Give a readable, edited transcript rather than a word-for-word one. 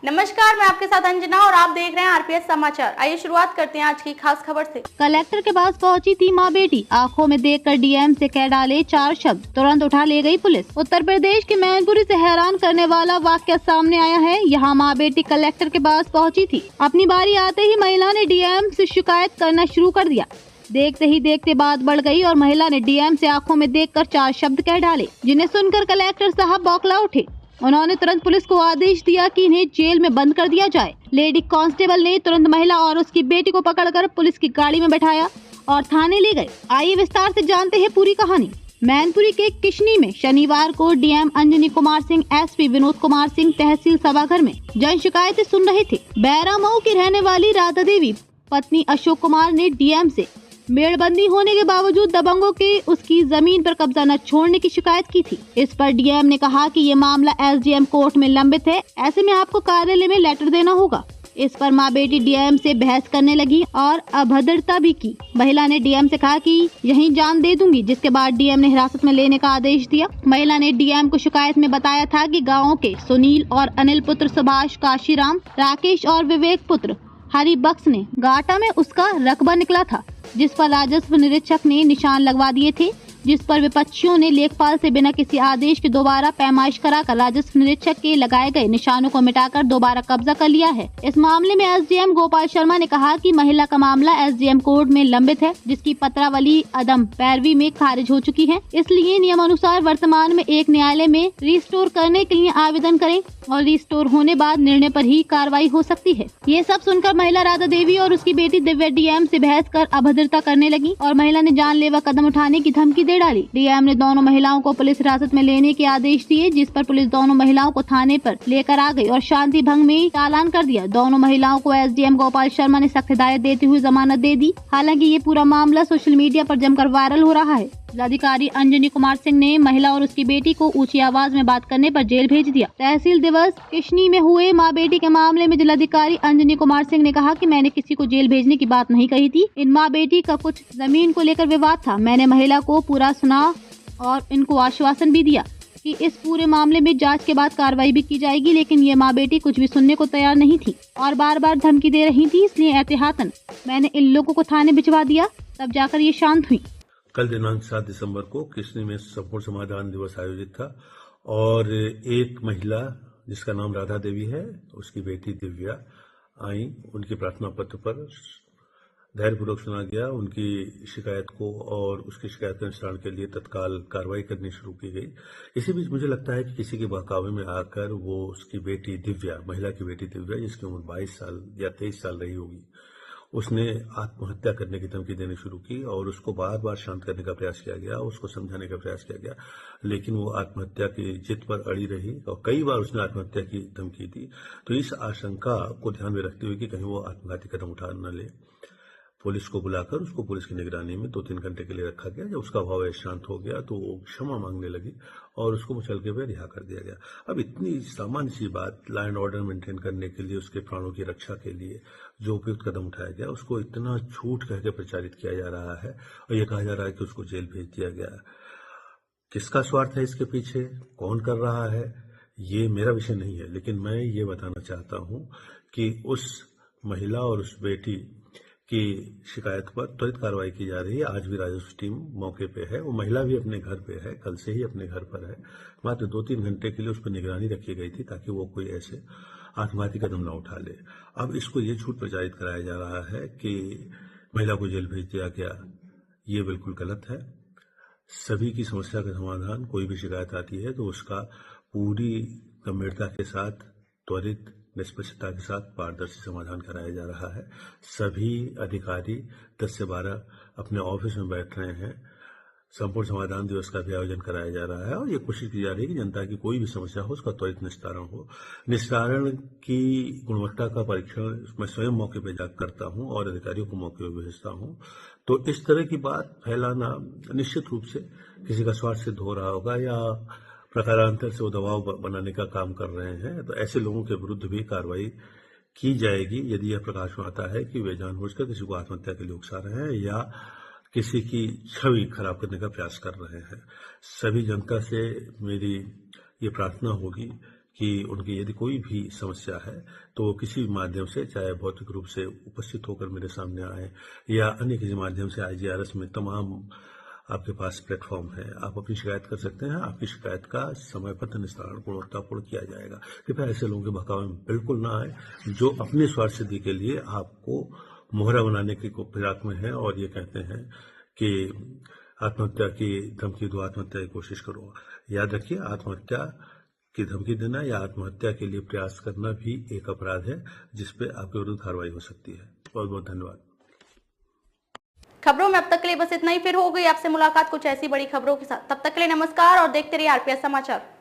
नमस्कार, मैं आपके साथ अंजना और आप देख रहे हैं आरपीएस समाचार। आइए शुरुआत करते हैं आज की खास खबर से। कलेक्टर के पास पहुंची थी मां बेटी, आंखों में देखकर डीएम से कह डाले 4 शब्द, तुरंत उठा ले गई पुलिस। उत्तर प्रदेश के मैनपुरी से हैरान करने वाला वाकया सामने आया है। यहाँ मां बेटी कलेक्टर के पास पहुंची थी। अपनी बारी आते ही महिला ने डीएम से शिकायत करना शुरू कर दिया। देखते ही देखते बात बढ़ गई और महिला ने डीएम से आंखों में देखकर 4 शब्द कह डाले, जिन्हें सुनकर कलेक्टर साहब बौखला उठे। उन्होंने तुरंत पुलिस को आदेश दिया कि इन्हें जेल में बंद कर दिया जाए। लेडी कांस्टेबल ने तुरंत महिला और उसकी बेटी को पकड़कर पुलिस की गाड़ी में बैठाया और थाने ले गए। आइए विस्तार से जानते हैं पूरी कहानी। मैनपुरी के किशनी में शनिवार को डीएम अंजनी कुमार सिंह, एसपी विनोद कुमार सिंह तहसील सभागार में जन शिकायतें सुन रहे थे। बैरामऊ की रहने वाली राधा देवी पत्नी अशोक कुमार ने डीएम से मेड़बंदी होने के बावजूद दबंगों के उसकी जमीन पर कब्जा न छोड़ने की शिकायत की थी। इस पर डीएम ने कहा कि ये मामला एसडीएम कोर्ट में लंबित है, ऐसे में आपको कार्यालय में लेटर देना होगा। इस पर मां बेटी डीएम से बहस करने लगी और अभद्रता भी की। महिला ने डीएम से कहा कि यहीं जान दे दूंगी, जिसके बाद डीएम ने हिरासत में लेने का आदेश दिया। महिला ने डीएम को शिकायत में बताया था कि गाँव के सुनील और अनिल पुत्र सुभाष, काशीराम, राकेश और विवेक पुत्र हरिबख्श ने गाटा में उसका रकबा निकला था, जिस पर राजस्व निरीक्षक ने निशान लगवा दिए थे, जिस पर विपक्षियों ने लेखपाल से बिना किसी आदेश के दोबारा पैमाइश कराकर राजस्व निरीक्षक के लगाए गए निशानों को मिटाकर दोबारा कब्जा कर लिया है। इस मामले में एसडीएम गोपाल शर्मा ने कहा कि महिला का मामला एसडीएम कोर्ट में लंबित है, जिसकी पत्रावली अदम पैरवी में खारिज हो चुकी है। इसलिए नियमानुसार वर्तमान में एक न्यायालय में रिस्टोर करने के लिए आवेदन करें और रिस्टोर होने बाद निर्णय पर ही कार्रवाई हो सकती है। ये सब सुनकर महिला राधा देवी और उसकी बेटी दिव्या डीएम से बहस कर अभद्रता करने लगी और महिला ने जानलेवा कदम उठाने की धमकी दे डाली। डीएम ने दोनों महिलाओं को पुलिस हिरासत में लेने के आदेश दिए, जिस पर पुलिस दोनों महिलाओं को थाने पर लेकर आ गई और शांति भंग में चालान कर दिया। दोनों महिलाओं को एसडीएम गोपाल शर्मा ने सख्त हिदायत देते हुए जमानत दे दी। हालांकि ये पूरा मामला सोशल मीडिया पर जमकर वायरल हो रहा है। जिलाधिकारी अंजनी कुमार सिंह ने महिला और उसकी बेटी को ऊंची आवाज में बात करने पर जेल भेज दिया। तहसील दिवस किशनी में हुए मां बेटी के मामले में जिलाधिकारी अंजनी कुमार सिंह ने कहा कि मैंने किसी को जेल भेजने की बात नहीं कही थी। इन मां बेटी का कुछ जमीन को लेकर विवाद था। मैंने महिला को पूरा सुना और इनको आश्वासन भी दिया कि इस पूरे मामले में जांच के बाद कार्रवाई भी की जाएगी, लेकिन ये मां बेटी कुछ भी सुनने को तैयार नहीं थी और बार बार धमकी दे रही थी। इसलिए एहतियातन मैंने इन लोगों को थाने भिजवा दिया, तब जाकर ये शांत हुई। कल दिनांक 7 दिसंबर को किशनी में संपूर्ण समाधान दिवस आयोजित था और एक महिला जिसका नाम राधा देवी है, उसकी बेटी दिव्या आई। उनके प्रार्थना पत्र पर धैर्यपूर्वक सुना गया उनकी शिकायत को और उसकी शिकायत के निस्तारण के लिए तत्काल कार्रवाई करनी शुरू की गई। इसी बीच मुझे लगता है कि किसी के बहकावे में आकर वो उसकी बेटी दिव्या, महिला की बेटी दिव्या, जिसकी उम्र 22 साल या 23 साल रही होगी, उसने आत्महत्या करने की धमकी देनी शुरू की और उसको बार बार शांत करने का प्रयास किया गया, उसको समझाने का प्रयास किया गया, लेकिन वो आत्महत्या की जिद पर अड़ी रही और कई बार उसने आत्महत्या की धमकी दी। तो इस आशंका को ध्यान में रखते हुए कि कहीं वो आत्मघाती कदम उठा न ले, पुलिस को बुलाकर उसको पुलिस की निगरानी में 2-3 घंटे के लिए रखा गया। जब उसका भाव शांत हो गया तो वो क्षमा मांगने लगी और उसको मुचलके हुए रिहा कर दिया गया। अब इतनी सामान्य सी बात, लॉ एंड ऑर्डर मेंटेन करने के लिए, उसके प्राणों की रक्षा के लिए जो उपयुक्त कदम उठाया गया, उसको इतना झूठ कह के प्रचारित किया जा रहा है और ये कहा जा रहा है कि उसको जेल भेज दिया गया। किसका स्वार्थ है इसके पीछे, कौन कर रहा है, ये मेरा विषय नहीं है, लेकिन मैं ये बताना चाहता हूं कि उस महिला और उस बेटी की शिकायत पर त्वरित कार्रवाई की जा रही है। आज भी राजस्व टीम मौके पे है। वो महिला भी अपने घर पे है, कल से ही अपने घर पर है। मात्र 2-3 घंटे के लिए उस पर निगरानी रखी गई थी ताकि वो कोई ऐसे आत्मघाती कदम न उठा ले। अब इसको ये झूठ प्रचारित कराया जा रहा है कि महिला को जेल भेज दिया गया। ये बिल्कुल गलत है। सभी की समस्या का समाधान, कोई भी शिकायत आती है तो उसका पूरी गंभीरता के साथ, त्वरित, निष्पक्षता के साथ पारदर्शी समाधान कराया जा रहा है। सभी अधिकारी 10 से 12 अपने ऑफिस में बैठ रहे हैं। संपूर्ण समाधान दिवस का भी आयोजन कराया जा रहा है और ये कोशिश की जा रही है कि जनता की कोई भी समस्या हो उसका त्वरित निस्तारण हो। निस्तारण की गुणवत्ता का परीक्षण मैं स्वयं मौके पर जाकर करता हूं और अधिकारियों को मौके पर भेजता हूं। तो इस तरह की बात फैलाना निश्चित रूप से किसी का स्वार्थ सिद्ध हो रहा होगा या प्रकारांतर से वो दबाव बनाने का काम कर रहे हैं। तो ऐसे लोगों के विरुद्ध भी कार्रवाई की जाएगी यदि यह प्रकाश में आता है कि वे जानबूझकर किसी को आत्महत्या के लिए उकसा रहे हैं या किसी की छवि खराब करने का प्रयास कर रहे हैं। सभी जनता से मेरी ये प्रार्थना होगी कि उनकी यदि कोई भी समस्या है तो वो किसी भी माध्यम से, चाहे भौतिक रूप से उपस्थित होकर मेरे सामने आए या अन्य किसी माध्यम से, IGRS में तमाम आपके पास प्लेटफॉर्म है, आप अपनी शिकायत कर सकते हैं। आपकी शिकायत का समय पर निस्तारण गुणवत्तापूर्ण किया जाएगा। कृपया ऐसे लोगों के बहकावे में बिल्कुल ना आए जो अपने स्वार्थ सिद्धि के लिए आपको मोहरा बनाने की फिराक में है और ये कहते हैं कि आत्महत्या की धमकी दो, आत्महत्या की कोशिश करो। याद रखिए, आत्महत्या की धमकी देना या आत्महत्या के लिए प्रयास करना भी एक अपराध है जिस पे आपके विरुद्ध कार्रवाई हो सकती है। बहुत बहुत धन्यवाद। खबरों में अब तक के लिए बस इतना ही। फिर हो गई आपसे मुलाकात कुछ ऐसी बड़ी खबरों के साथ। तब तक के लिए नमस्कार और देखते रहिए RPS समाचार।